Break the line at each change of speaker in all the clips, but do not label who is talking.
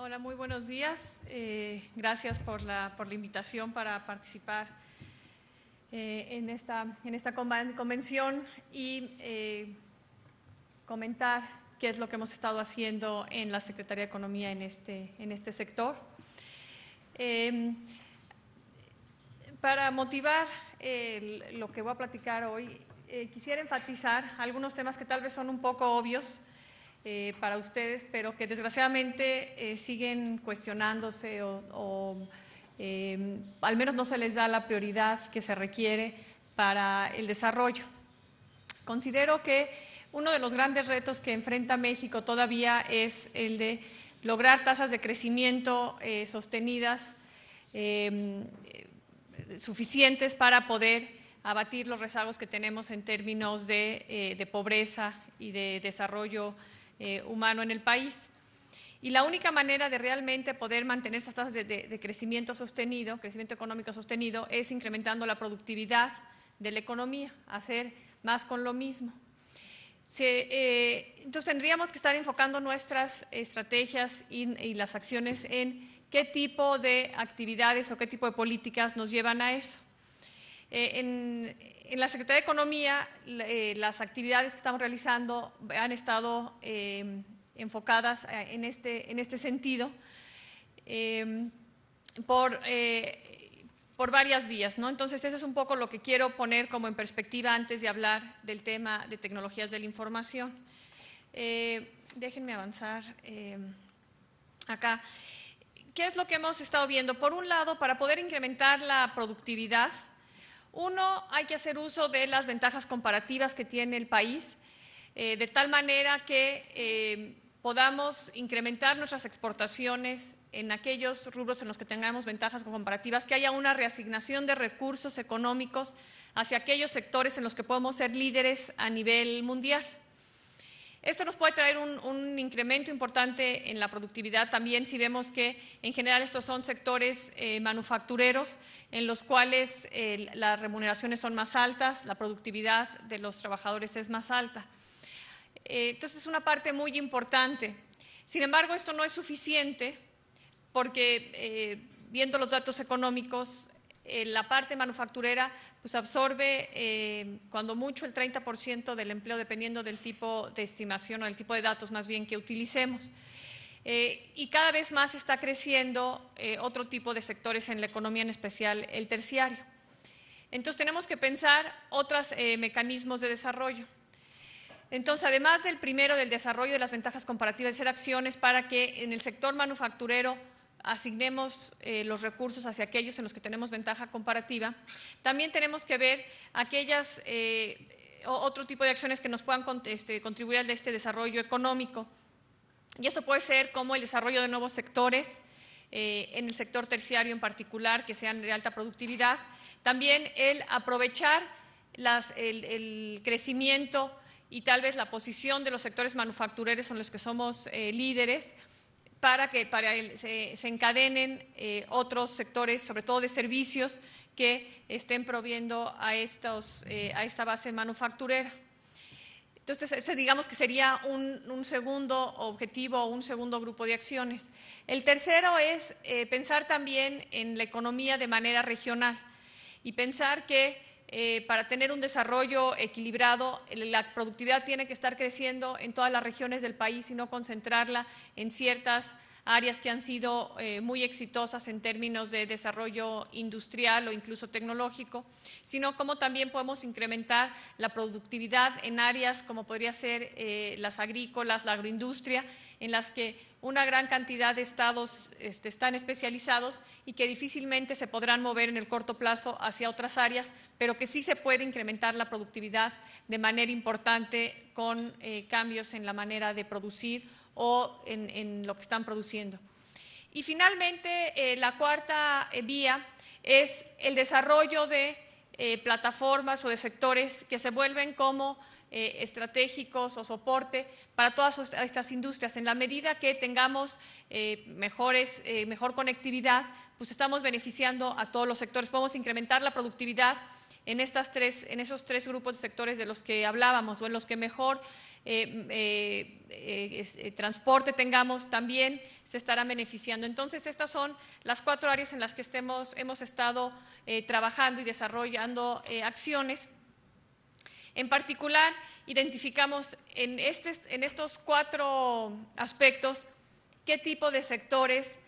Hola, muy buenos días. Gracias por la invitación para participar en esta convención y comentar qué es lo que hemos estado haciendo en la Secretaría de Economía en este sector. Para motivar lo que voy a platicar hoy, quisiera enfatizar algunos temas que tal vez son un poco obvios para ustedes, pero que desgraciadamente siguen cuestionándose o al menos no se les da la prioridad que se requiere para el desarrollo. Considero que uno de los grandes retos que enfrenta México todavía es el de lograr tasas de crecimiento sostenidas suficientes para poder abatir los rezagos que tenemos en términos de pobreza y de desarrollo humano en el país. Y la única manera de realmente poder mantener estas tasas de crecimiento sostenido, crecimiento económico sostenido, es incrementando la productividad de la economía, hacer más con lo mismo. Entonces tendríamos que estar enfocando nuestras estrategias y las acciones en qué tipo de actividades o qué tipo de políticas nos llevan a eso. En la Secretaría de Economía, las actividades que estamos realizando han estado enfocadas en este sentido por varias vías, ¿no? Entonces, eso es un poco lo que quiero poner como en perspectiva antes de hablar del tema de tecnologías de la información. Déjenme avanzar acá. ¿Qué es lo que hemos estado viendo? Por un lado, para poder incrementar la productividad, hay que hacer uso de las ventajas comparativas que tiene el país, de tal manera que podamos incrementar nuestras exportaciones en aquellos rubros en los que tengamos ventajas comparativas, que haya una reasignación de recursos económicos hacia aquellos sectores en los que podemos ser líderes a nivel mundial. Esto nos puede traer un incremento importante en la productividad también si vemos que en general estos son sectores manufactureros en los cuales las remuneraciones son más altas, la productividad de los trabajadores es más alta. Entonces es una parte muy importante. Sin embargo, esto no es suficiente porque viendo los datos económicos, la parte manufacturera pues absorbe cuando mucho el 30% del empleo dependiendo del tipo de estimación o del tipo de datos más bien que utilicemos. Y cada vez más está creciendo otro tipo de sectores en la economía, en especial el terciario. Entonces tenemos que pensar otros mecanismos de desarrollo. Entonces, además del primero, del desarrollo de las ventajas comparativas, hacer acciones para que en el sector manufacturero asignemos los recursos hacia aquellos en los que tenemos ventaja comparativa. También tenemos que ver otro tipo de acciones que nos puedan contribuir al desarrollo económico. Y esto puede ser como el desarrollo de nuevos sectores, en el sector terciario en particular, que sean de alta productividad. También el aprovechar el crecimiento y tal vez la posición de los sectores manufactureros en los que somos líderes, para que se encadenen otros sectores, sobre todo de servicios, que estén proviendo a esta base manufacturera. Entonces, ese digamos que sería un segundo objetivo o un segundo grupo de acciones. El tercero es pensar también en la economía de manera regional y pensar que para tener un desarrollo equilibrado, la productividad tiene que estar creciendo en todas las regiones del país y no concentrarla en ciertas áreas que han sido muy exitosas en términos de desarrollo industrial o incluso tecnológico, sino cómo también podemos incrementar la productividad en áreas como podría ser las agrícolas, la agroindustria, en las que una gran cantidad de estados están especializados y que difícilmente se podrán mover en el corto plazo hacia otras áreas, pero que sí se puede incrementar la productividad de manera importante con cambios en la manera de producir o en lo que están produciendo. Y finalmente, la cuarta vía es el desarrollo de plataformas o de sectores que se vuelven como estratégicos o soporte para todas estas industrias. En la medida que tengamos mejor conectividad, pues estamos beneficiando a todos los sectores. Podemos incrementar la productividad en esos tres grupos de sectores de los que hablábamos o en los que mejor transporte tengamos, también se estarán beneficiando. Entonces, estas son las 4 áreas en las que hemos estado trabajando y desarrollando acciones. En particular, identificamos en estos 4 aspectos qué tipo de sectores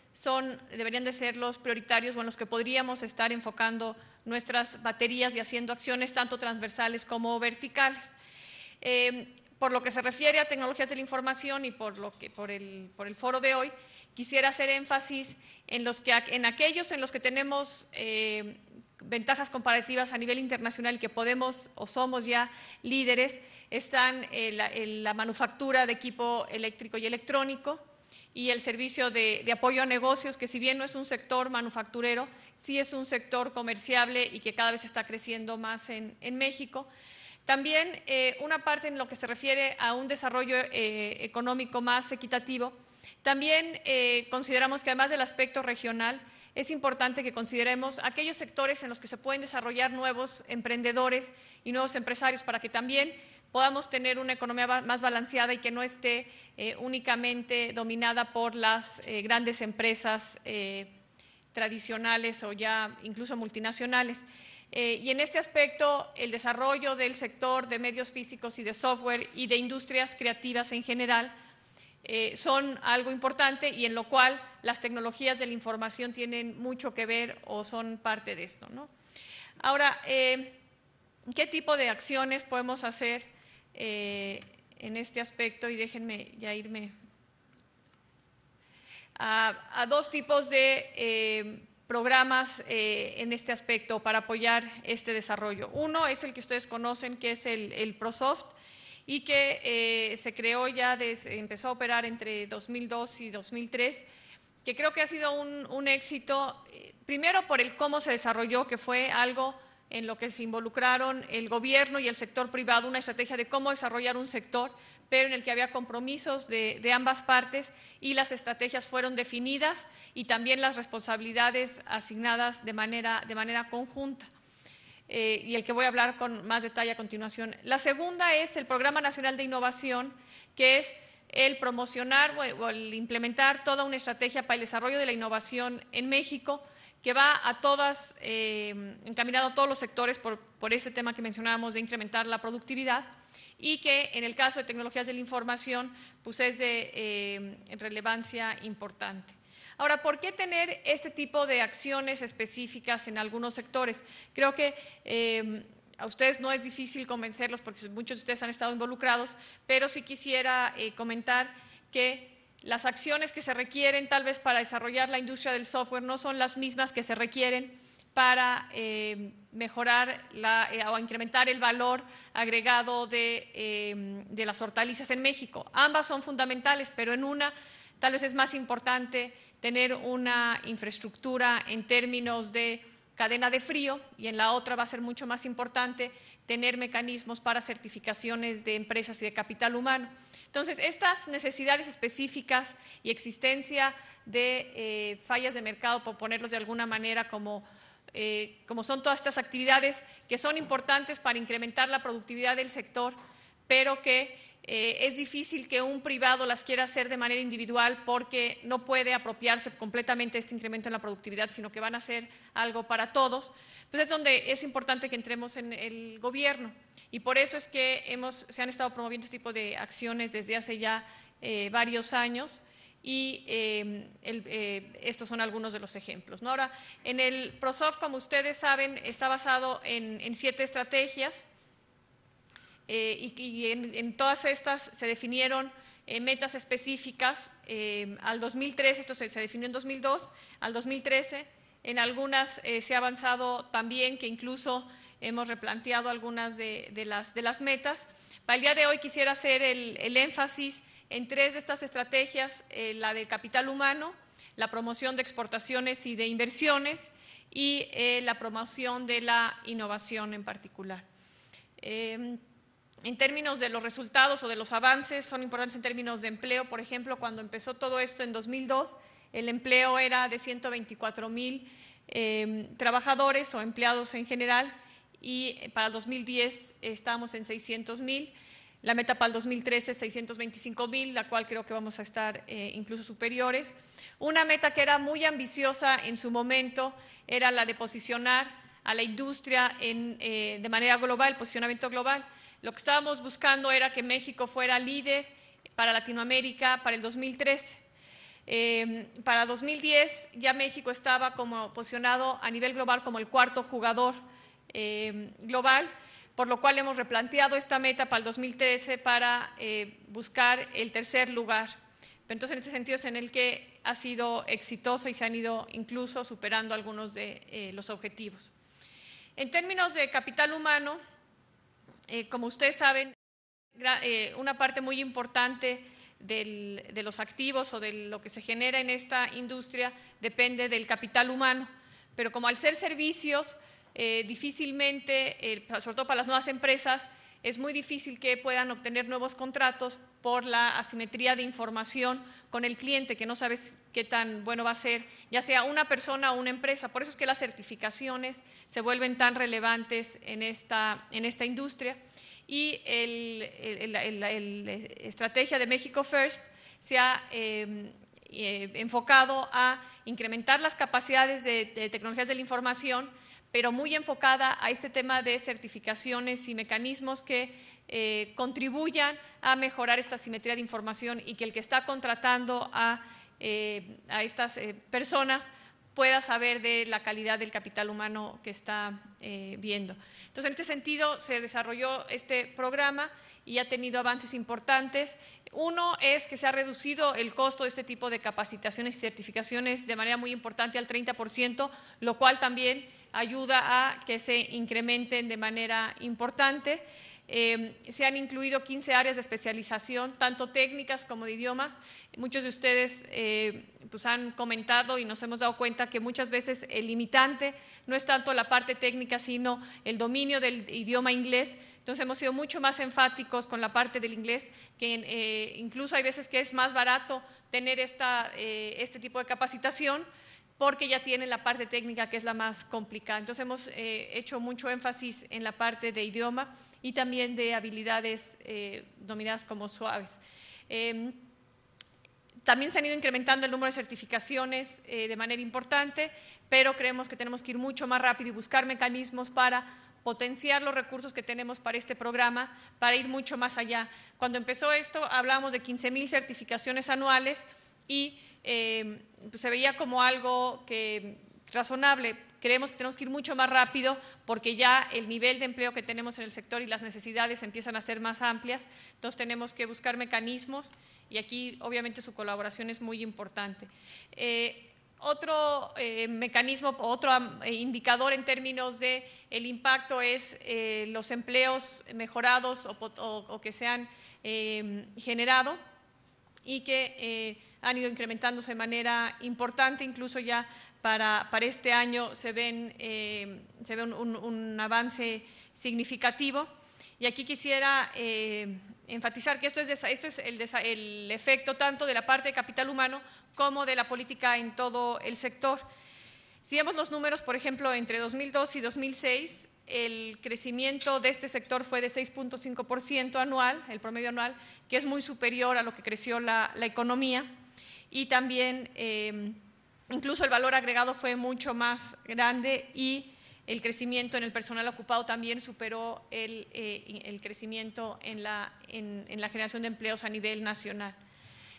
deberían de ser los prioritarios o en los que podríamos estar enfocando nuestras baterías y haciendo acciones tanto transversales como verticales. Por lo que se refiere a tecnologías de la información y por el foro de hoy, quisiera hacer énfasis en aquellos en los que tenemos ventajas comparativas a nivel internacional y que podemos o somos ya líderes. Están la manufactura de equipo eléctrico y electrónico y el servicio de apoyo a negocios, que si bien no es un sector manufacturero, sí es un sector comerciable y que cada vez está creciendo más en México. También una parte en lo que se refiere a un desarrollo económico más equitativo. También consideramos que además del aspecto regional, es importante que consideremos aquellos sectores en los que se pueden desarrollar nuevos emprendedores y nuevos empresarios para que también podamos tener una economía más balanceada y que no esté únicamente dominada por las grandes empresas tradicionales o ya incluso multinacionales. Y en este aspecto, el desarrollo del sector de medios físicos y de software y de industrias creativas en general son algo importante y en lo cual las tecnologías de la información tienen mucho que ver o son parte de esto, ¿no? Ahora, ¿qué tipo de acciones podemos hacer en este aspecto? Y déjenme ya irme a 2 tipos de programas en este aspecto para apoyar este desarrollo. Uno es el que ustedes conocen, que es el ProSoft, y que se creó empezó a operar entre 2002 y 2003, que creo que ha sido un éxito, primero por el cómo se desarrolló, que fue algo en lo que se involucraron el gobierno y el sector privado, una estrategia de cómo desarrollar un sector, pero en el que había compromisos de ambas partes y las estrategias fueron definidas y también las responsabilidades asignadas de manera conjunta. Y el que voy a hablar con más detalle a continuación. La segunda es el Programa Nacional de Innovación, que es el promocionar o el implementar toda una estrategia para el desarrollo de la innovación en México, que va encaminado a todos los sectores por ese tema que mencionábamos de incrementar la productividad y que en el caso de tecnologías de la información pues es de relevancia importante. Ahora, ¿por qué tener este tipo de acciones específicas en algunos sectores? Creo que a ustedes no es difícil convencerlos porque muchos de ustedes han estado involucrados, pero sí quisiera comentar que las acciones que se requieren tal vez para desarrollar la industria del software no son las mismas que se requieren para mejorar o incrementar el valor agregado de las hortalizas en México. Ambas son fundamentales, pero en una tal vez es más importante tener una infraestructura en términos de cadena de frío y en la otra va a ser mucho más importante tener mecanismos para certificaciones de empresas y de capital humano. Entonces, estas necesidades específicas y existencia de fallas de mercado, por ponerlos de alguna manera, como son todas estas actividades que son importantes para incrementar la productividad del sector, pero que es difícil que un privado las quiera hacer de manera individual porque no puede apropiarse completamente de este incremento en la productividad, sino que van a ser algo para todos. Pues es donde es importante que entremos en el gobierno y por eso es que se han estado promoviendo este tipo de acciones desde hace ya varios años y estos son algunos de los ejemplos, ¿no? Ahora, en el ProSoft, como ustedes saben, está basado en 7 estrategias. Y en todas estas se definieron metas específicas al 2013, esto se definió en 2002, al 2013, en algunas se ha avanzado también, que incluso hemos replanteado algunas de las metas. Para el día de hoy quisiera hacer el énfasis en 3 de estas estrategias, la del capital humano, la promoción de exportaciones y de inversiones y la promoción de la innovación en particular. En términos de los resultados o de los avances, son importantes en términos de empleo. Por ejemplo, cuando empezó todo esto en 2002, el empleo era de 124,000 trabajadores o empleados en general y para el 2010 estábamos en 600,000. La meta para el 2013 es 625,000, la cual creo que vamos a estar incluso superiores. Una meta que era muy ambiciosa en su momento era la de posicionar a la industria de manera global, posicionamiento global. Lo que estábamos buscando era que México fuera líder para Latinoamérica para el 2013. Para 2010 ya México estaba como posicionado a nivel global como el cuarto jugador global, por lo cual hemos replanteado esta meta para el 2013 para buscar el tercer lugar. Entonces, en ese sentido es en el que ha sido exitoso y se han ido incluso superando algunos de los objetivos. En términos de capital humano, como ustedes saben, una parte muy importante de los activos o de lo que se genera en esta industria depende del capital humano, pero como al ser servicios, difícilmente, sobre todo para las nuevas empresas, es muy difícil que puedan obtener nuevos contratos por la asimetría de información con el cliente, que no sabes qué tan bueno va a ser, ya sea una persona o una empresa. Por eso es que las certificaciones se vuelven tan relevantes en esta industria. Y la estrategia de México First se ha enfocado a incrementar las capacidades de tecnologías de la información, pero muy enfocada a este tema de certificaciones y mecanismos que contribuyan a mejorar esta simetría de información y que el que está contratando a estas personas pueda saber de la calidad del capital humano que está viendo. Entonces, en este sentido, se desarrolló este programa y ha tenido avances importantes. Uno es que se ha reducido el costo de este tipo de capacitaciones y certificaciones de manera muy importante al 30%, lo cual también ayuda a que se incrementen de manera importante. Se han incluido 15 áreas de especialización, tanto técnicas como de idiomas. Muchos de ustedes pues han comentado y nos hemos dado cuenta que muchas veces el limitante no es tanto la parte técnica, sino el dominio del idioma inglés. Entonces hemos sido mucho más enfáticos con la parte del inglés, que incluso hay veces que es más barato tener este tipo de capacitación, porque ya tiene la parte técnica que es la más complicada. Entonces hemos hecho mucho énfasis en la parte de idioma y también de habilidades denominadas como suaves. También se han ido incrementando el número de certificaciones de manera importante, pero creemos que tenemos que ir mucho más rápido y buscar mecanismos para potenciar los recursos que tenemos para este programa, para ir mucho más allá. Cuando empezó esto, hablábamos de 15,000 certificaciones anuales y pues se veía como algo razonable. Creemos que tenemos que ir mucho más rápido porque ya el nivel de empleo que tenemos en el sector y las necesidades empiezan a ser más amplias. Entonces tenemos que buscar mecanismos y aquí obviamente su colaboración es muy importante. Otro mecanismo, otro indicador en términos de el impacto es los empleos mejorados o que se han generado y que han ido incrementándose de manera importante, incluso ya para este año se ve un avance significativo. Y aquí quisiera enfatizar que esto es el efecto tanto de la parte de capital humano como de la política en todo el sector. Si vemos los números, por ejemplo, entre 2002 y 2006, el crecimiento de este sector fue de 6.5% anual, el promedio anual, que es muy superior a lo que creció la economía. Y también incluso el valor agregado fue mucho más grande y el crecimiento en el personal ocupado también superó el crecimiento en la generación de empleos a nivel nacional.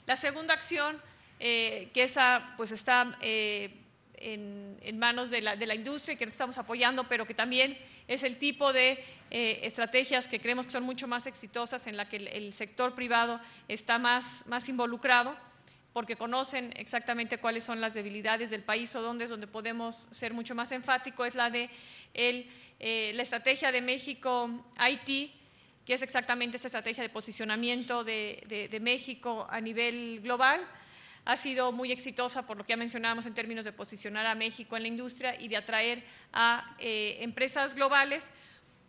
La segunda acción, que esa pues está en manos de la industria y que estamos apoyando, pero que también es el tipo de estrategias que creemos que son mucho más exitosas, en la que el sector privado está más involucrado, porque conocen exactamente cuáles son las debilidades del país o dónde es donde podemos ser mucho más enfático, es la de la estrategia de México IT, que es exactamente esta estrategia de posicionamiento de México a nivel global. Ha sido muy exitosa por lo que ya mencionábamos en términos de posicionar a México en la industria y de atraer a empresas globales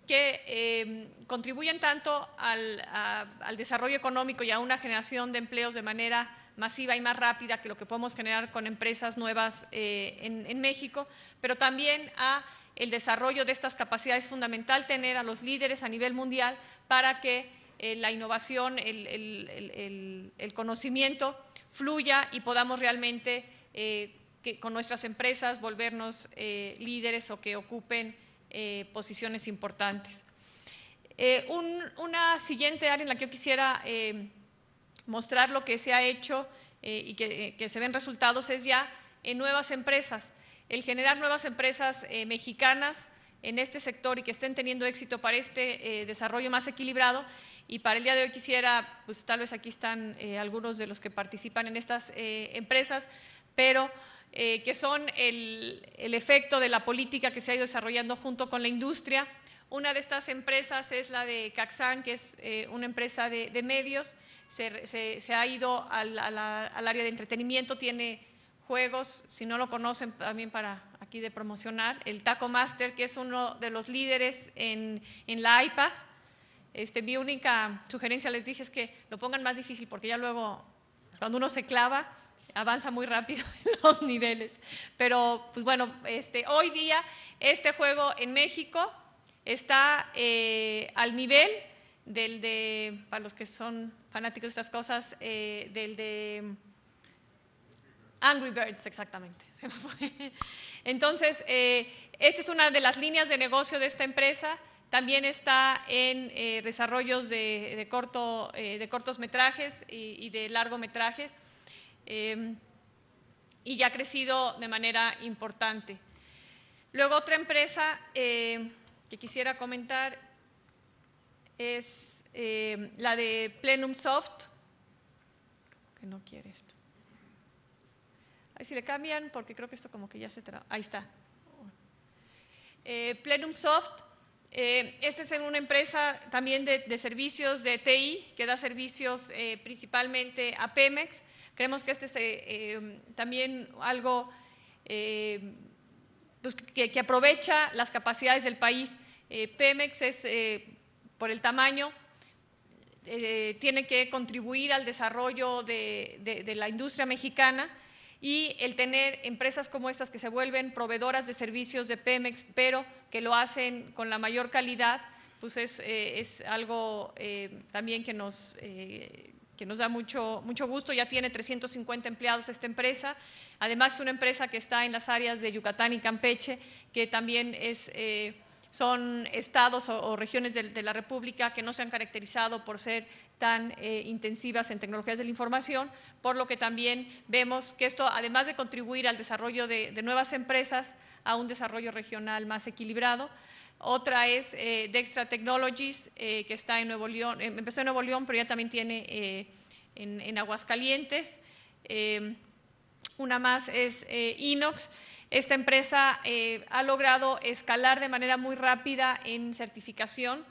que contribuyen tanto al desarrollo económico y a una generación de empleos de manera masiva y más rápida que lo que podemos generar con empresas nuevas en México, pero también a el desarrollo de estas capacidades. Es fundamental tener a los líderes a nivel mundial para que la innovación, el conocimiento fluya y podamos realmente que con nuestras empresas volvernos líderes o que ocupen posiciones importantes. Una siguiente área en la que yo quisiera mostrar lo que se ha hecho y que se ven resultados es ya en nuevas empresas. El generar nuevas empresas mexicanas en este sector y que estén teniendo éxito para este desarrollo más equilibrado. Y para el día de hoy quisiera, pues tal vez aquí están algunos de los que participan en estas empresas, pero que son el efecto de la política que se ha ido desarrollando junto con la industria. Una de estas empresas es la de Caxan, que es una empresa de medios. Se ha ido al área de entretenimiento, tiene juegos, si no lo conocen, también para aquí de promocionar, el Taco Master, que es uno de los líderes en la iPad. Mi única sugerencia, les dije, es que lo pongan más difícil, porque ya luego, cuando uno se clava, avanza muy rápido en los niveles. Pero, pues bueno, hoy día este juego en México está al nivel del de, para los que son fanáticos de estas cosas, del de Angry Birds, exactamente. Se me fue. Entonces, esta es una de las líneas de negocio de esta empresa. También está en desarrollos de cortos metrajes y de largometrajes, y ya ha crecido de manera importante. Luego, otra empresa que quisiera comentar es la de Plenum Soft, que no quiere esto. A ver si le cambian, porque creo que esto como que ya se traba. Ahí está. Plenum Soft, esta es una empresa también de servicios de TI, que da servicios principalmente a Pemex. Creemos que este es también algo pues que aprovecha las capacidades del país. Pemex es, por el tamaño, tiene que contribuir al desarrollo de la industria mexicana, y el tener empresas como estas que se vuelven proveedoras de servicios de Pemex, pero que lo hacen con la mayor calidad, pues es algo también que nos da mucho gusto. Ya tiene 350 empleados esta empresa. Además, es una empresa que está en las áreas de Yucatán y Campeche, que también son estados o regiones de la República que no se han caracterizado por ser tan intensivas en tecnologías de la información, por lo que también vemos que esto, además de contribuir al desarrollo de nuevas empresas, a un desarrollo regional más equilibrado. Otra es Dextra Technologies, que está en Nuevo León, empezó en Nuevo León, pero ya también tiene en Aguascalientes. Una más es Inox. Esta empresa ha logrado escalar de manera muy rápida en certificación.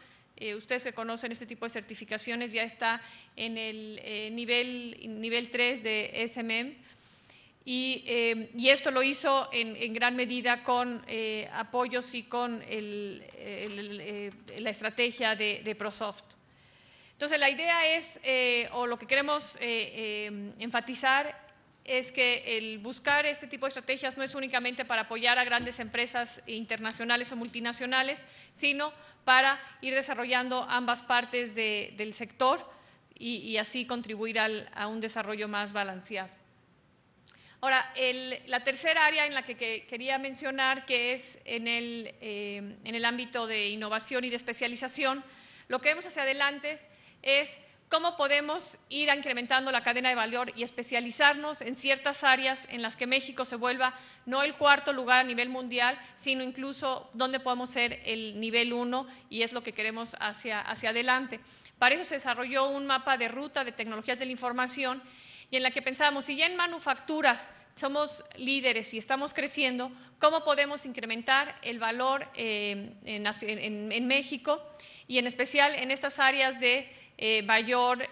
Ustedes se conocen este tipo de certificaciones, ya está en el nivel 3 de SMM, y esto lo hizo en gran medida con apoyos y con la estrategia de ProSoft. Entonces, la idea es, o lo que queremos enfatizar, es que el buscar este tipo de estrategias no es únicamente para apoyar a grandes empresas internacionales o multinacionales, sino para ir desarrollando ambas partes del sector y así contribuir a un desarrollo más balanceado. Ahora, la tercera área en la que quería mencionar, que es en el ámbito de innovación y de especialización, lo que vemos hacia adelante es cómo podemos ir incrementando la cadena de valor y especializarnos en ciertas áreas en las que México se vuelva no el cuarto lugar a nivel mundial, sino incluso donde podemos ser el nivel 1, y es lo que queremos hacia adelante. Para eso se desarrolló un mapa de ruta de tecnologías de la información, y en la que pensábamos, si ya en manufacturas somos líderes y estamos creciendo, ¿cómo podemos incrementar el valor en México, y en especial en estas áreas de mayor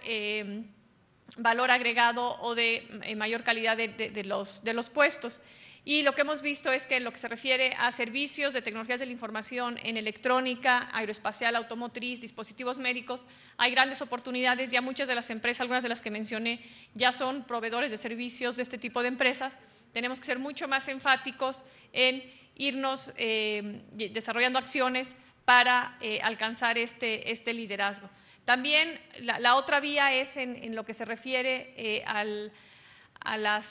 valor agregado o de mayor calidad de los puestos? Y lo que hemos visto es que en lo que se refiere a servicios de tecnologías de la información en electrónica, aeroespacial, automotriz, dispositivos médicos, hay grandes oportunidades. Ya muchas de las empresas, algunas de las que mencioné, ya son proveedores de servicios de este tipo de empresas. Tenemos que ser mucho más enfáticos en irnos desarrollando acciones para alcanzar este liderazgo. También la otra vía es en lo que se refiere a los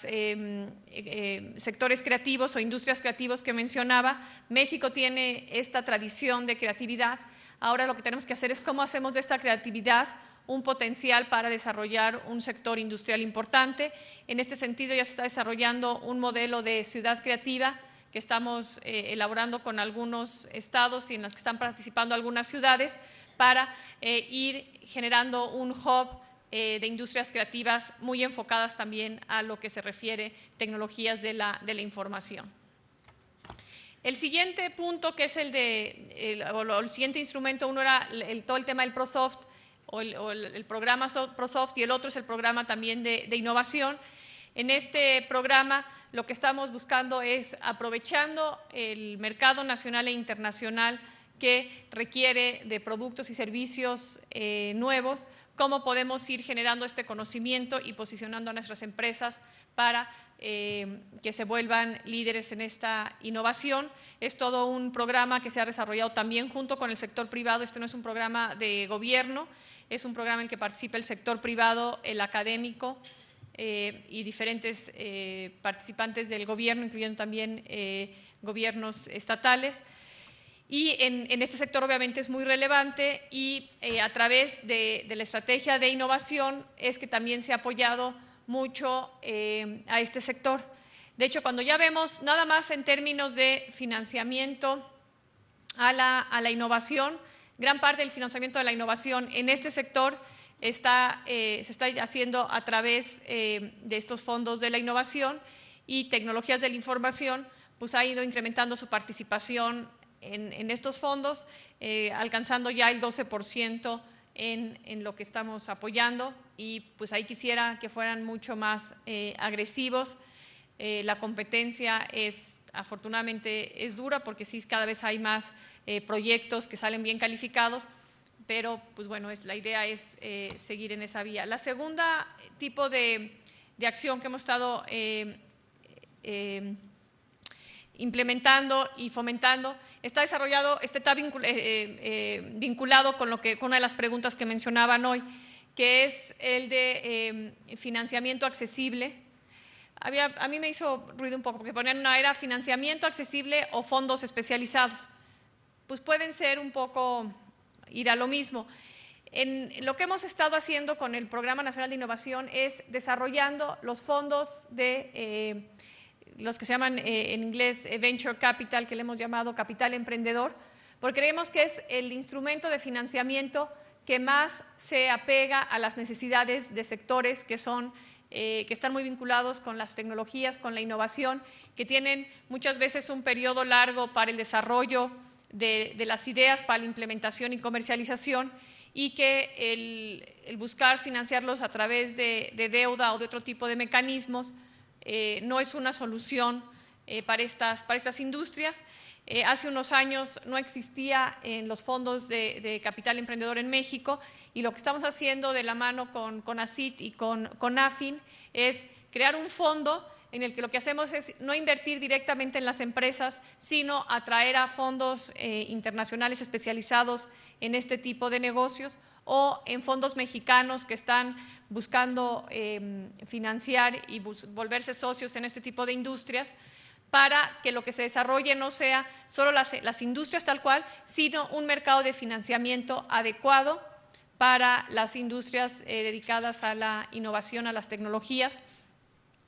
sectores creativos o industrias creativos que mencionaba. México tiene esta tradición de creatividad. Ahora lo que tenemos que hacer es cómo hacemos de esta creatividad un potencial para desarrollar un sector industrial importante. En este sentido ya se está desarrollando un modelo de ciudad creativa que estamos elaborando con algunos estados y en los que están participando algunas ciudades para ir generando un hub de industrias creativas muy enfocadas también a lo que se refiere tecnologías de la información. El siguiente punto, que es el siguiente instrumento, uno era todo el tema del ProSoft o el programa ProSoft, y el otro es el programa también de innovación. En este programa lo que estamos buscando es, aprovechando el mercado nacional e internacional que requiere de productos y servicios nuevos, cómo podemos ir generando este conocimiento y posicionando a nuestras empresas para que se vuelvan líderes en esta innovación. Es todo un programa que se ha desarrollado también junto con el sector privado. Este no es un programa de gobierno, es un programa en el que participa el sector privado, el académico y diferentes participantes del gobierno, incluyendo también gobiernos estatales. Y en este sector obviamente es muy relevante y a través de la estrategia de innovación es que también se ha apoyado mucho a este sector. De hecho, cuando ya vemos nada más en términos de financiamiento a la innovación, gran parte del financiamiento de la innovación en este sector se está haciendo a través de estos fondos de la innovación, y tecnologías de la información pues ha ido incrementando su participación en estos fondos, alcanzando ya el 12% en lo que estamos apoyando, y pues ahí quisiera que fueran mucho más agresivos. La competencia afortunadamente es dura, porque sí, cada vez hay más proyectos que salen bien calificados, pero pues bueno, la idea es seguir en esa vía. La segunda tipo de acción que hemos estado implementando y fomentando está vinculado con una de las preguntas que mencionaban hoy, que es el de financiamiento accesible. A mí me hizo ruido un poco, porque ponían era financiamiento accesible o fondos especializados. Pues pueden ser un poco, ir a lo mismo. Lo que hemos estado haciendo con el Programa Nacional de Innovación es desarrollando los fondos de los que se llaman en inglés Venture Capital, que le hemos llamado Capital Emprendedor, porque creemos que es el instrumento de financiamiento que más se apega a las necesidades de sectores que están muy vinculados con las tecnologías, con la innovación, que tienen muchas veces un periodo largo para el desarrollo de las ideas, para la implementación y comercialización, y que el buscar financiarlos a través de deuda o de otro tipo de mecanismos no es una solución para estas industrias. Hace unos años no existía en los fondos de capital emprendedor en México, y lo que estamos haciendo de la mano con ACIT y con AFIN es crear un fondo en el que lo que hacemos es no invertir directamente en las empresas, sino atraer a fondos internacionales especializados en este tipo de negocios, o en fondos mexicanos que están buscando financiar y volverse socios en este tipo de industrias, para que lo que se desarrolle no sea solo las industrias tal cual, sino un mercado de financiamiento adecuado para las industrias dedicadas a la innovación, a las tecnologías,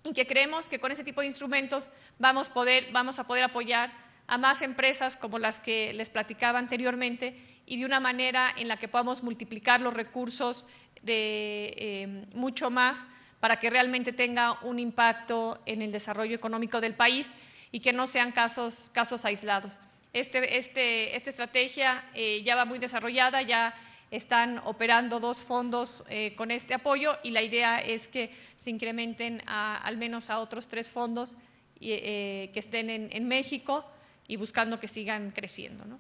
y que creemos que con ese tipo de instrumentos vamos a poder apoyar a más empresas como las que les platicaba anteriormente, y de una manera en la que podamos multiplicar los recursos mucho más, para que realmente tenga un impacto en el desarrollo económico del país y que no sean casos aislados. Esta estrategia ya va muy desarrollada, ya están operando 2 fondos con este apoyo, y la idea es que se incrementen al menos a otros 3 fondos que estén en México, y buscando que sigan creciendo, ¿no?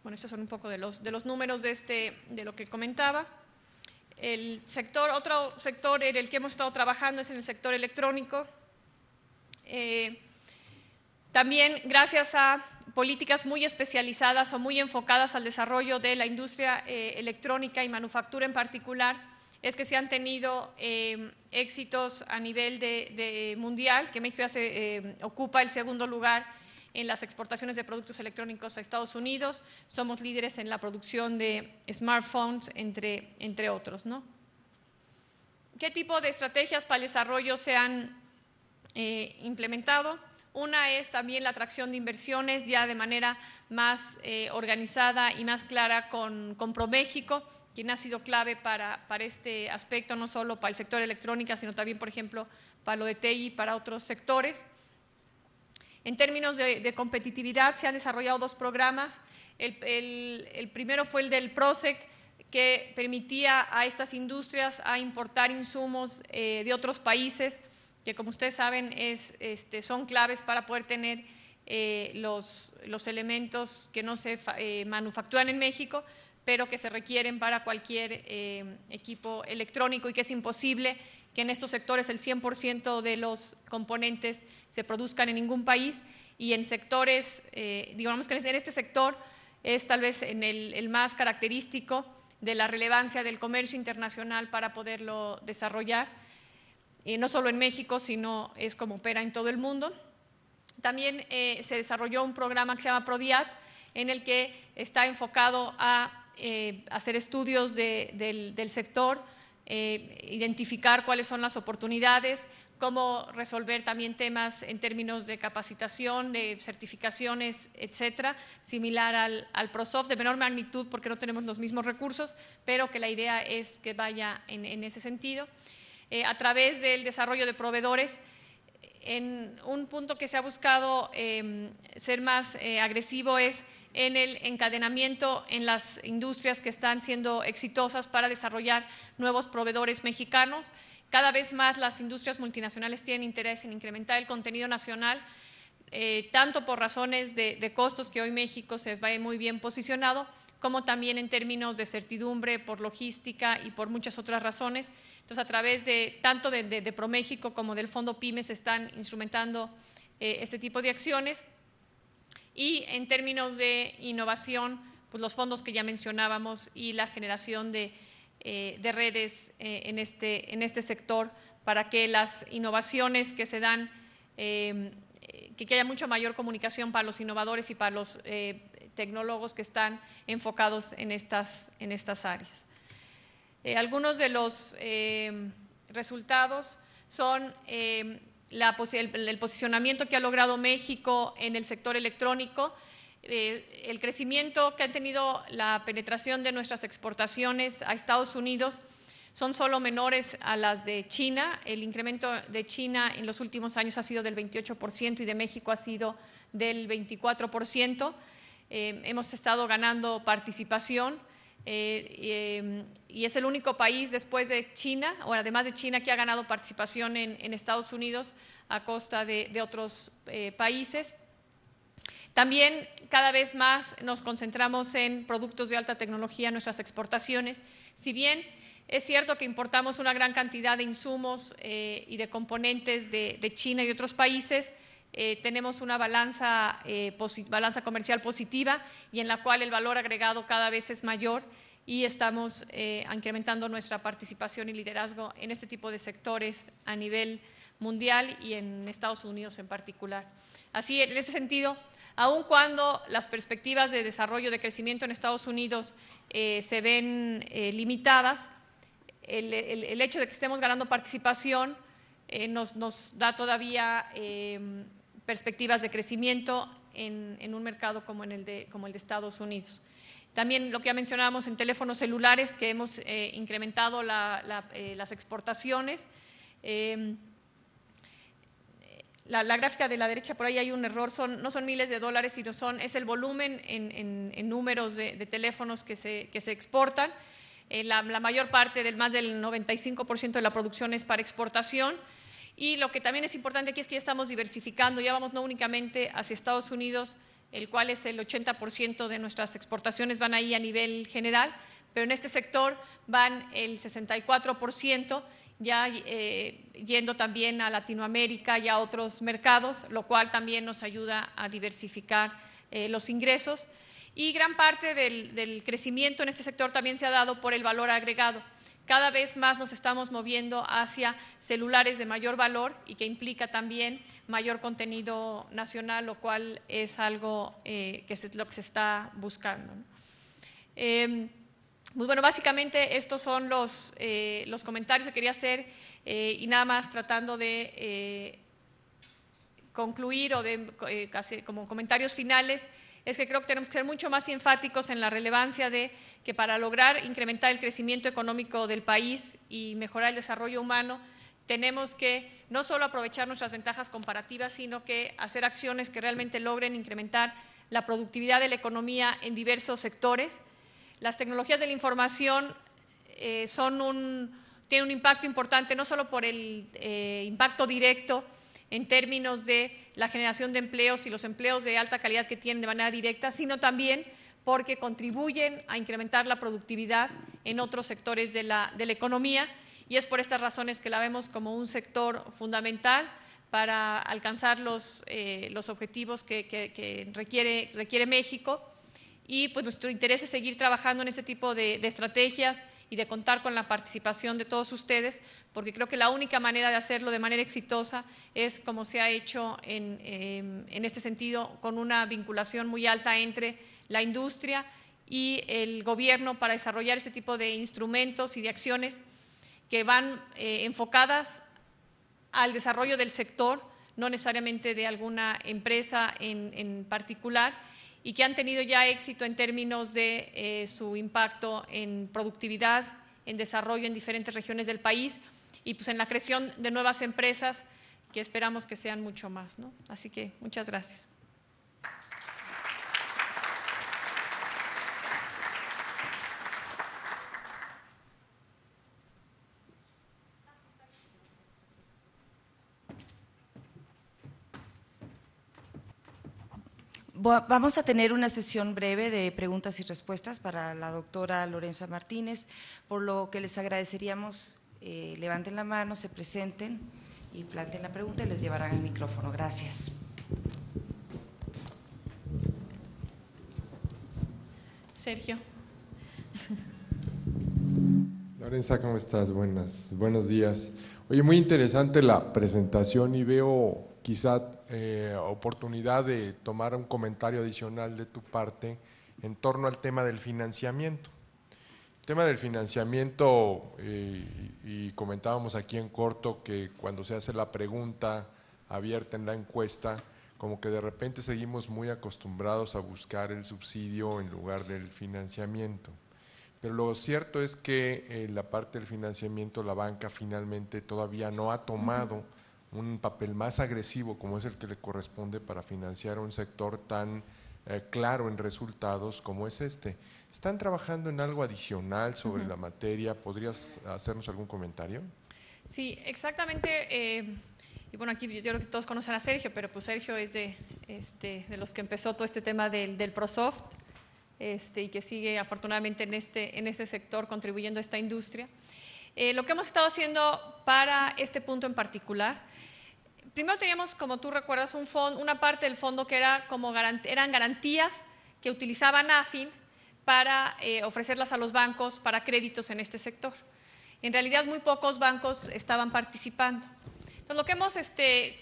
Bueno, estos son un poco de los números de lo que comentaba. Otro sector en el que hemos estado trabajando es en el sector electrónico. También gracias a políticas muy especializadas o muy enfocadas al desarrollo de la industria electrónica y manufactura en particular, es que se han tenido éxitos a nivel mundial, que México ya ocupa el segundo lugar en las exportaciones de productos electrónicos a Estados Unidos. Somos líderes en la producción de smartphones, entre otros, ¿no? ¿Qué tipo de estrategias para el desarrollo se han implementado? Una es también la atracción de inversiones ya de manera más organizada y más clara con ProMéxico, quien ha sido clave para este aspecto, no solo para el sector electrónica, sino también, por ejemplo, para lo de TI y para otros sectores. En términos de competitividad, se han desarrollado dos programas. El primero fue el del PROSEC, que permitía a estas industrias a importar insumos de otros países, que como ustedes saben son claves para poder tener los elementos que no se manufacturan en México, pero que se requieren para cualquier equipo electrónico, y que es imposible que en estos sectores el 100% de los componentes se produzcan en ningún país, y en sectores, digamos que en este sector es tal vez el más característico de la relevancia del comercio internacional para poderlo desarrollar, no solo en México, sino es como opera en todo el mundo. También se desarrolló un programa que se llama PRODIAT, en el que está enfocado a hacer estudios del sector, identificar cuáles son las oportunidades, cómo resolver también temas en términos de capacitación, de certificaciones, etcétera, similar al PROSOF, de menor magnitud porque no tenemos los mismos recursos, pero que la idea es que vaya en ese sentido. A través del desarrollo de proveedores, en un punto que se ha buscado ser más agresivo es en el encadenamiento en las industrias que están siendo exitosas para desarrollar nuevos proveedores mexicanos. Cada vez más las industrias multinacionales tienen interés en incrementar el contenido nacional, tanto por razones de costos, que hoy México se ve muy bien posicionado, como también en términos de certidumbre, por logística y por muchas otras razones. Entonces, a través tanto de ProMéxico como del Fondo PYME se están instrumentando este tipo de acciones. Y en términos de innovación, pues los fondos que ya mencionábamos y la generación de redes en este sector, para que las innovaciones que se dan, que haya mucha mayor comunicación para los innovadores y para los tecnólogos que están enfocados en estas áreas. Algunos de los resultados son el posicionamiento que ha logrado México en el sector electrónico, el crecimiento que ha tenido la penetración de nuestras exportaciones a Estados Unidos son solo menores a las de China. El incremento de China en los últimos años ha sido del 28% y de México ha sido del 24%. Hemos estado ganando participación y es el único país después de China, o además de China, que ha ganado participación en Estados Unidos a costa de otros países. También cada vez más nos concentramos en productos de alta tecnología en nuestras exportaciones. Si bien es cierto que importamos una gran cantidad de insumos y de componentes de China y de otros países, tenemos una balanza comercial positiva, y en la cual el valor agregado cada vez es mayor, y estamos incrementando nuestra participación y liderazgo en este tipo de sectores a nivel mundial y en Estados Unidos en particular. Así, en este sentido, aun cuando las perspectivas de desarrollo, de crecimiento en Estados Unidos se ven limitadas, el hecho de que estemos ganando participación nos da todavía perspectivas de crecimiento en un mercado como el de Estados Unidos. También lo que ya mencionábamos en teléfonos celulares, que hemos incrementado las exportaciones. La gráfica de la derecha, por ahí hay un error, no son miles de dólares, sino es el volumen en números de teléfonos que se exportan. La mayor parte, más del 95% de la producción es para exportación. Y lo que también es importante aquí es que ya estamos diversificando, ya vamos no únicamente hacia Estados Unidos, el cual es el 80% de nuestras exportaciones van ahí a nivel general, pero en este sector van el 64%, ya yendo también a Latinoamérica y a otros mercados, lo cual también nos ayuda a diversificar los ingresos. Y gran parte del crecimiento en este sector también se ha dado por el valor agregado. Cada vez más nos estamos moviendo hacia celulares de mayor valor y que implica también mayor contenido nacional, lo cual es algo que es lo que se está buscando. Pues bueno, básicamente estos son los comentarios que quería hacer y nada más tratando de concluir o de casi como comentarios finales, es que creo que tenemos que ser mucho más enfáticos en la relevancia de que para lograr incrementar el crecimiento económico del país y mejorar el desarrollo humano, tenemos que no solo aprovechar nuestras ventajas comparativas, sino que hacer acciones que realmente logren incrementar la productividad de la economía en diversos sectores. Las tecnologías de la información tienen un impacto importante, no solo por el impacto directo en términos de la generación de empleos y los empleos de alta calidad que tienen de manera directa, sino también porque contribuyen a incrementar la productividad en otros sectores de la economía, y es por estas razones que la vemos como un sector fundamental para alcanzar los objetivos que requiere México. Y pues nuestro interés es seguir trabajando en este tipo de estrategias y de contar con la participación de todos ustedes, porque creo que la única manera de hacerlo de manera exitosa es como se ha hecho en este sentido, con una vinculación muy alta entre la industria y el gobierno para desarrollar este tipo de instrumentos y de acciones que van enfocadas al desarrollo del sector, no necesariamente de alguna empresa en particular, y que han tenido ya éxito en términos de su impacto en productividad, en desarrollo en diferentes regiones del país y pues en la creación de nuevas empresas que esperamos que sean mucho más, ¿no? Así que muchas gracias.
Vamos a tener una sesión breve de preguntas y respuestas para la doctora Lorenza Martínez, por lo que les agradeceríamos levanten la mano, se presenten y planteen la pregunta y les llevarán el micrófono. Gracias.
Sergio.
Lorenza, ¿cómo estás? Buenos días. Oye, muy interesante la presentación y veo quizá oportunidad de tomar un comentario adicional de tu parte en torno al tema del financiamiento. El tema del financiamiento, y comentábamos aquí en corto que cuando se hace la pregunta abierta en la encuesta, como que de repente seguimos muy acostumbrados a buscar el subsidio en lugar del financiamiento. Pero lo cierto es que la parte del financiamiento, la banca finalmente todavía no ha tomado un papel más agresivo como es el que le corresponde para financiar un sector tan claro en resultados como es este. ¿Están trabajando en algo adicional sobre la materia? ¿Podrías hacernos algún comentario?
Sí, exactamente. Y bueno, aquí yo creo que todos conocen a Sergio, pero pues Sergio es de los que empezó todo este tema del ProSoft y que sigue afortunadamente en este sector contribuyendo a esta industria. Lo que hemos estado haciendo para este punto en particular, primero teníamos, como tú recuerdas, una parte del fondo que era eran garantías que utilizaba NAFIN para ofrecerlas a los bancos para créditos en este sector. En realidad muy pocos bancos estaban participando. Entonces lo que hemos,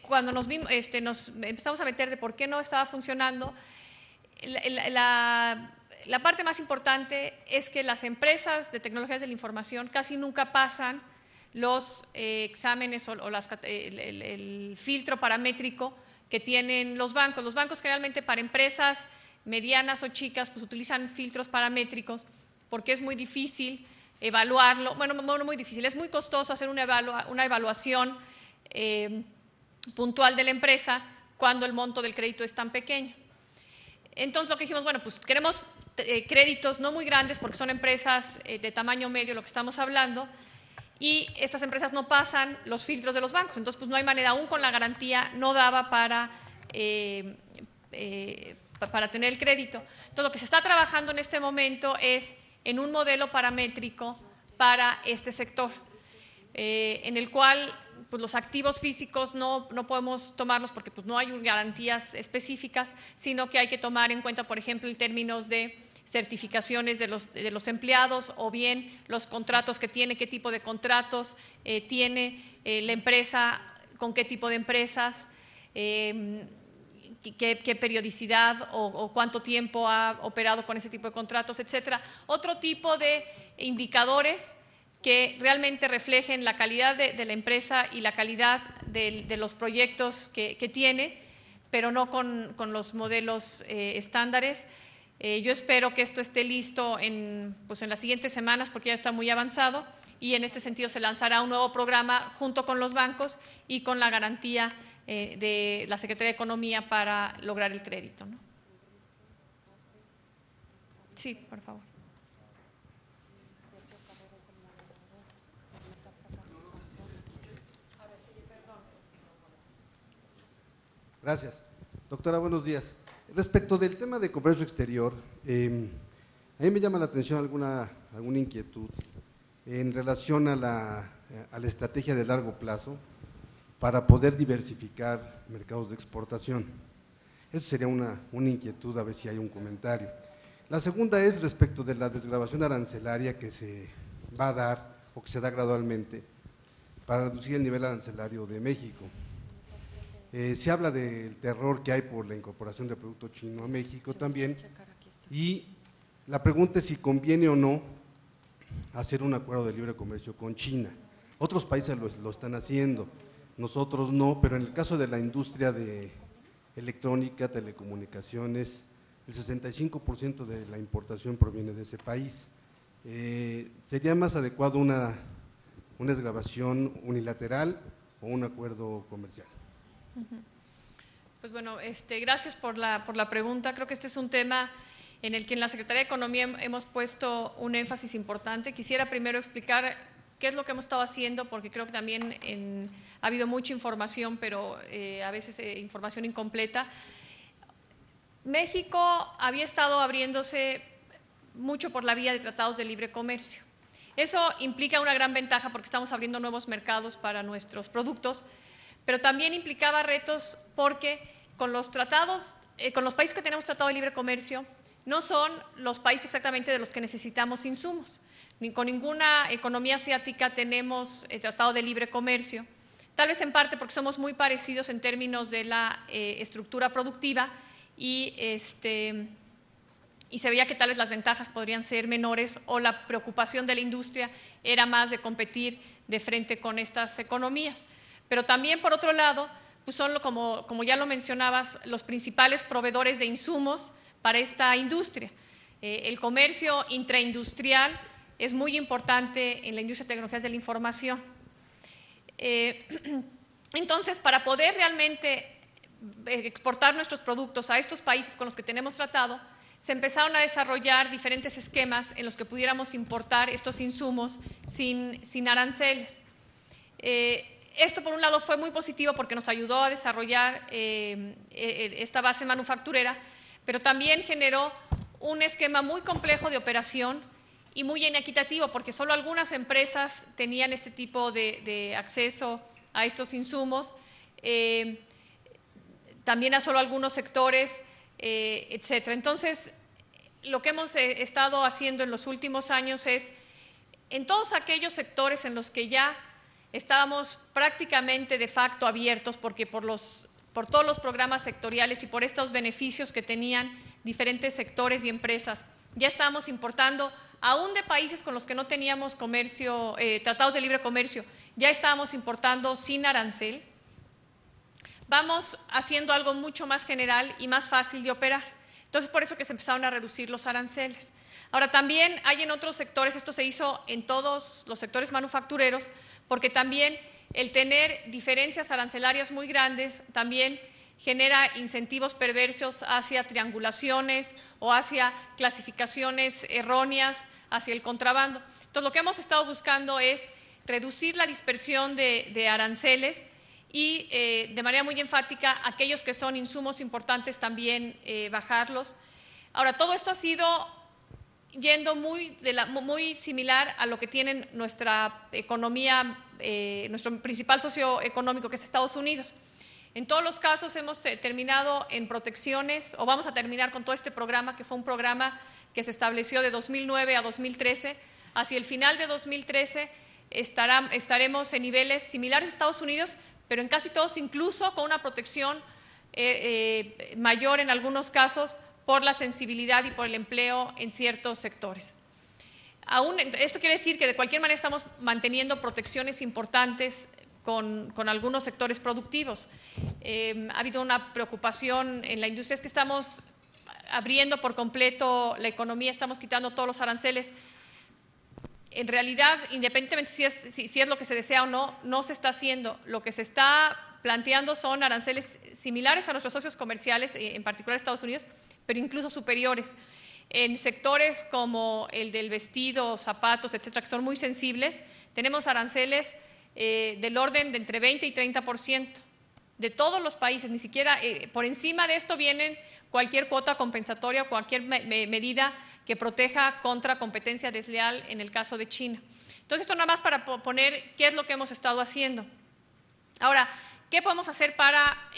cuando nos empezamos a meter de por qué no estaba funcionando, la parte más importante es que las empresas de tecnologías de la información casi nunca pasan los exámenes o el filtro paramétrico que tienen los bancos. Los bancos generalmente para empresas medianas o chicas pues utilizan filtros paramétricos porque es muy difícil evaluarlo, bueno, no muy difícil, es muy costoso hacer una evaluación puntual de la empresa cuando el monto del crédito es tan pequeño. Entonces lo que dijimos, bueno, pues queremos créditos no muy grandes porque son empresas de tamaño medio, lo que estamos hablando, y estas empresas no pasan los filtros de los bancos, entonces pues no hay manera, aún con la garantía no daba para para tener el crédito. Entonces, lo que se está trabajando en este momento es en un modelo paramétrico para este sector, en el cual pues, los activos físicos no podemos tomarlos porque pues, no hay garantías específicas, sino que hay que tomar en cuenta, por ejemplo, en términos de certificaciones de los empleados o bien los contratos que tiene, qué tipo de contratos tiene la empresa, con qué tipo de empresas, qué periodicidad o cuánto tiempo ha operado con ese tipo de contratos, etcétera. Otro tipo de indicadores que realmente reflejen la calidad de la empresa y la calidad de los proyectos que tiene, pero no con los modelos estándares. Yo espero que esto esté listo en las siguientes semanas porque ya está muy avanzado y en este sentido se lanzará un nuevo programa junto con los bancos y con la garantía de la Secretaría de Economía para lograr el crédito, ¿no? Sí, por favor.
Gracias. Doctora, buenos días. Respecto del tema de comercio exterior, a mí me llama la atención alguna inquietud en relación a la estrategia de largo plazo para poder diversificar mercados de exportación. Esa sería una inquietud, a ver si hay un comentario. La segunda es respecto de la desgravación arancelaria que se va a dar o que se da gradualmente para reducir el nivel arancelario de México. Se habla del terror que hay por la incorporación de producto chino a México también, y la pregunta es si conviene o no hacer un acuerdo de libre comercio con China. Otros países lo están haciendo, nosotros no, pero en el caso de la industria de electrónica, telecomunicaciones, el 65% de la importación proviene de ese país. ¿Sería más adecuado una desgravación unilateral o un acuerdo comercial?
Pues bueno, gracias por la pregunta. Creo que este es un tema en el que en la Secretaría de Economía hemos puesto un énfasis importante. Quisiera primero explicar qué es lo que hemos estado haciendo, porque creo que también ha habido mucha información, pero a veces información incompleta. México había estado abriéndose mucho por la vía de tratados de libre comercio. Eso implica una gran ventaja porque estamos abriendo nuevos mercados para nuestros productos, pero también implicaba retos porque con los tratados, con los países que tenemos tratado de libre comercio, no son los países exactamente de los que necesitamos insumos. Con ninguna economía asiática tenemos tratado de libre comercio, tal vez en parte porque somos muy parecidos en términos de la estructura productiva y se veía que tal vez las ventajas podrían ser menores o la preocupación de la industria era más de competir de frente con estas economías. Pero también, por otro lado, pues son, como ya lo mencionabas, los principales proveedores de insumos para esta industria. El comercio intraindustrial es muy importante en la industria de tecnologías de la información. Entonces, para poder realmente exportar nuestros productos a estos países con los que tenemos tratado, se empezaron a desarrollar diferentes esquemas en los que pudiéramos importar estos insumos sin aranceles. Esto, por un lado, fue muy positivo porque nos ayudó a desarrollar esta base manufacturera, pero también generó un esquema muy complejo de operación y muy inequitativo, porque solo algunas empresas tenían este tipo de acceso a estos insumos, también a solo algunos sectores, etcétera. Entonces, lo que hemos estado haciendo en los últimos años es, en todos aquellos sectores en los que ya estábamos prácticamente de facto abiertos, porque por todos los programas sectoriales y por estos beneficios que tenían diferentes sectores y empresas, ya estábamos importando, aún de países con los que no teníamos comercio, tratados de libre comercio, ya estábamos importando sin arancel. Vamos haciendo algo mucho más general y más fácil de operar. Entonces, por eso que se empezaron a reducir los aranceles. Ahora, también hay en otros sectores, esto se hizo en todos los sectores manufactureros, porque también el tener diferencias arancelarias muy grandes también genera incentivos perversos hacia triangulaciones o hacia clasificaciones erróneas hacia el contrabando. Entonces, lo que hemos estado buscando es reducir la dispersión de aranceles y de manera muy enfática aquellos que son insumos importantes también bajarlos. Ahora, todo esto ha sido yendo muy similar a lo que tiene nuestra economía, nuestro principal socio económico, que es Estados Unidos. En todos los casos hemos terminado en protecciones, o vamos a terminar con todo este programa, que fue un programa que se estableció de 2009 a 2013. Hacia el final de 2013 estaremos en niveles similares a Estados Unidos, pero en casi todos incluso con una protección mayor en algunos casos por la sensibilidad y por el empleo en ciertos sectores. Esto quiere decir que de cualquier manera estamos manteniendo protecciones importantes con algunos sectores productivos. Ha habido una preocupación en la industria, es que estamos abriendo por completo la economía, estamos quitando todos los aranceles. En realidad, independientemente si es lo que se desea o no, no se está haciendo. Lo que se está planteando son aranceles similares a nuestros socios comerciales, en particular Estados Unidos, pero incluso superiores. En sectores como el del vestido, zapatos, etcétera, que son muy sensibles, tenemos aranceles del orden de entre 20 y 30% de todos los países. Ni siquiera por encima de esto vienen cualquier cuota compensatoria o cualquier medida que proteja contra competencia desleal en el caso de China. Entonces, esto nada más para poner qué es lo que hemos estado haciendo. Ahora, ¿qué podemos hacer para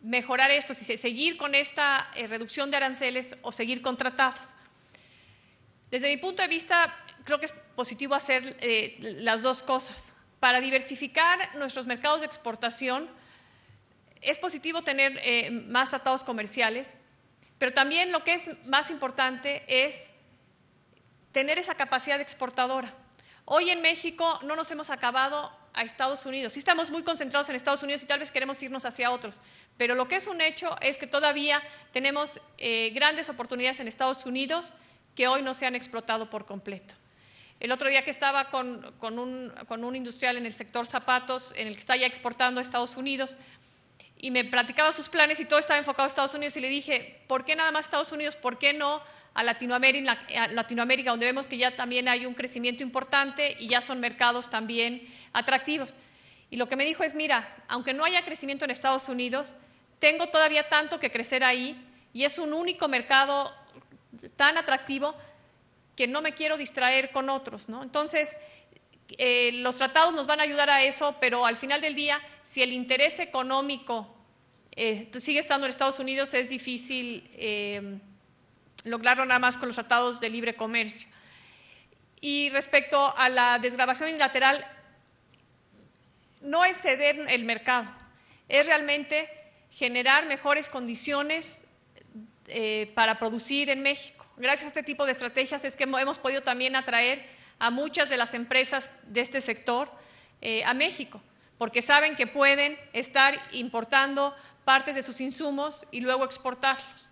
mejorar esto? Si seguir con esta reducción de aranceles o seguir con tratados. Desde mi punto de vista, creo que es positivo hacer las dos cosas. Para diversificar nuestros mercados de exportación, es positivo tener más tratados comerciales, pero también lo que es más importante es tener esa capacidad exportadora. Hoy en México no nos hemos acabado a Estados Unidos. Sí estamos muy concentrados en Estados Unidos y tal vez queremos irnos hacia otros, pero lo que es un hecho es que todavía tenemos grandes oportunidades en Estados Unidos que hoy no se han explotado por completo. El otro día que estaba con un industrial en el sector zapatos, en el que está ya exportando a Estados Unidos, y me platicaba sus planes y todo estaba enfocado a Estados Unidos, y le dije, ¿por qué nada más Estados Unidos? ¿Por qué no a Latinoamérica, donde vemos que ya también hay un crecimiento importante y ya son mercados también atractivos? Y lo que me dijo es, mira, aunque no haya crecimiento en Estados Unidos, tengo todavía tanto que crecer ahí y es un único mercado tan atractivo que no me quiero distraer con otros, ¿no? Entonces, los tratados nos van a ayudar a eso, pero al final del día, si el interés económico sigue estando en Estados Unidos, es difícil lograrlo nada más con los tratados de libre comercio. Y respecto a la desgravación unilateral, no es ceder el mercado, es realmente generar mejores condiciones para producir en México. Gracias a este tipo de estrategias es que hemos podido también atraer a muchas de las empresas de este sector a México, porque saben que pueden estar importando partes de sus insumos y luego exportarlos.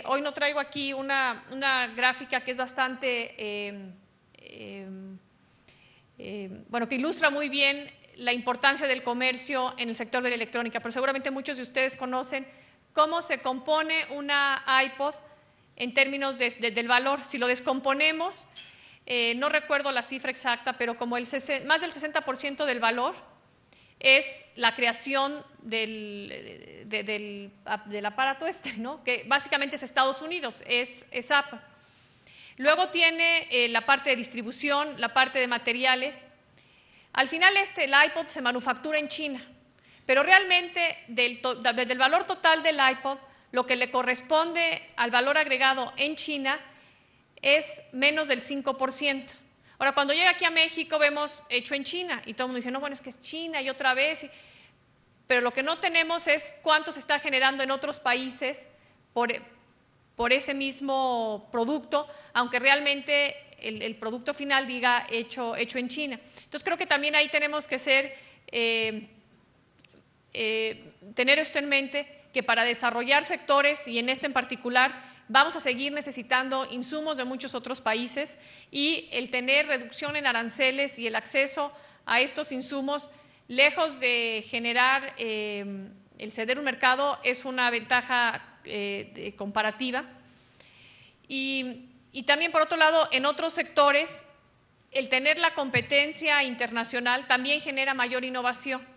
Hoy no traigo aquí una gráfica que es bastante, bueno, que ilustra muy bien la importancia del comercio en el sector de la electrónica, pero seguramente muchos de ustedes conocen cómo se compone una iPod en términos del valor. Si lo descomponemos, no recuerdo la cifra exacta, pero como más del 60% del valor es la creación del aparato ¿no? Que básicamente es Estados Unidos, es Apple. Luego tiene la parte de distribución, la parte de materiales. Al final el iPod se manufactura en China, pero realmente del valor total del iPod, lo que le corresponde al valor agregado en China es menos del 5%. Ahora, cuando llega aquí a México vemos hecho en China y todo el mundo dice, no, bueno, es que es China y otra vez, pero lo que no tenemos es cuánto se está generando en otros países por ese mismo producto, aunque realmente el producto final diga hecho en China. Entonces, creo que también ahí tenemos que tener esto en mente, que para desarrollar sectores, y en este en particular, vamos a seguir necesitando insumos de muchos otros países, y el tener reducción en aranceles y el acceso a estos insumos, lejos de generar el ceder un mercado, es una ventaja comparativa. Y también, por otro lado, en otros sectores, el tener la competencia internacional también genera mayor innovación.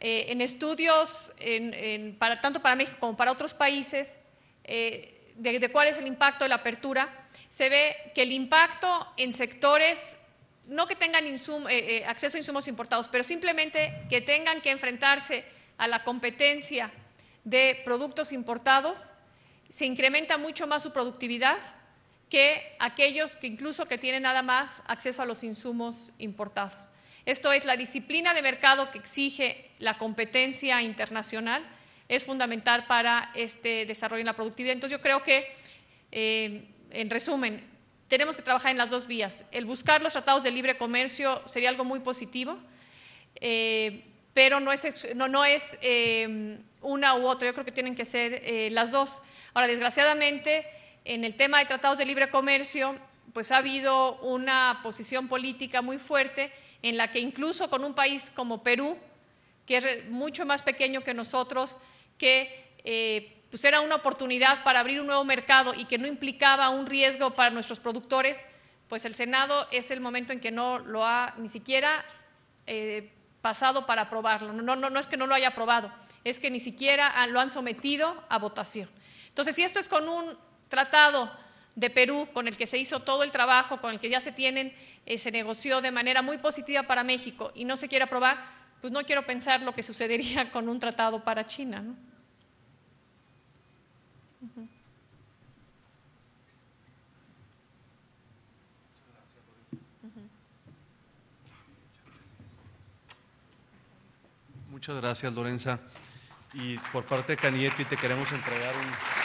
en estudios tanto para México como para otros países de cuál es el impacto de la apertura, se ve que el impacto en sectores, no que tengan acceso a insumos importados, pero simplemente que tengan que enfrentarse a la competencia de productos importados, se incrementa mucho más su productividad que aquellos que incluso que tienen nada más acceso a los insumos importados. Esto es, la disciplina de mercado que exige la competencia internacional es fundamental para este desarrollo en la productividad. Entonces, yo creo que, en resumen, tenemos que trabajar en las dos vías. El buscar los tratados de libre comercio sería algo muy positivo, pero no es una u otra. Yo creo que tienen que ser las dos. Ahora, desgraciadamente, en el tema de tratados de libre comercio, pues ha habido una posición política muy fuerte en la que incluso con un país como Perú, que es mucho más pequeño que nosotros, que pues era una oportunidad para abrir un nuevo mercado y que no implicaba un riesgo para nuestros productores, pues el Senado es el momento en que no lo ha ni siquiera pasado para aprobarlo. No es que no lo haya aprobado, es que ni siquiera lo han sometido a votación. Entonces, si esto es con un tratado de Perú, con el que se hizo todo el trabajo, con el que ya se negoció de manera muy positiva para México y no se quiere aprobar, pues no quiero pensar lo que sucedería con un tratado para China, ¿no?
Muchas gracias, Lorenza. Y por parte de Caniepi te queremos entregar un